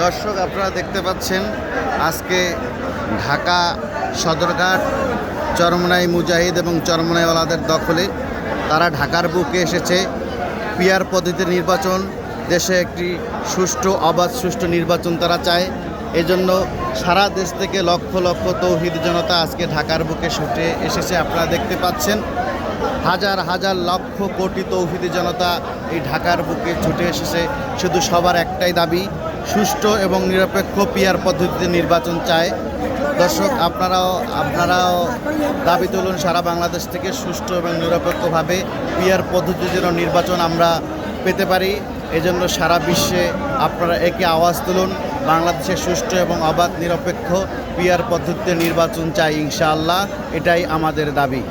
দর্শক, আপনারা দেখতে পাচ্ছেন আজকে ঢাকা সদরঘাট চরমনাই মুজাহিদ এবং চরমনাইওয়ালাদের দখলে। তারা ঢাকার বুকে এসেছে। পিআর পদ্ধতির নির্বাচন, দেশে একটি সুষ্ঠু অবাধ সুষ্ঠু নির্বাচন তারা চায়। এজন্য সারা দেশ থেকে লক্ষ লক্ষ তৌহিদ জনতা আজকে ঢাকার বুকে ছুটে এসেছে। আপনারা দেখতে পাচ্ছেন হাজার হাজার লক্ষ কোটি তৌহিদি জনতা এই ঢাকার বুকে ছুটে এসেছে। শুধু সবার একটাই দাবি, সুষ্ঠু এবং নিরপেক্ষ পিআর পদ্ধতিতে নির্বাচন চায়। দর্শক, আপনারাও দাবি তুলুন সারা বাংলাদেশ থেকে সুষ্ঠু এবং নিরপেক্ষভাবে পিআর পদ্ধতির জন্য নির্বাচন আমরা পেতে পারি। এজন্য সারা বিশ্বে আপনারা একে আওয়াজ তুলুন, বাংলাদেশে সুষ্ঠু এবং অবাধ নিরপেক্ষ পিআর পদ্ধতিতে নির্বাচন চাই ইনশাআল্লাহ। এটাই আমাদের দাবি।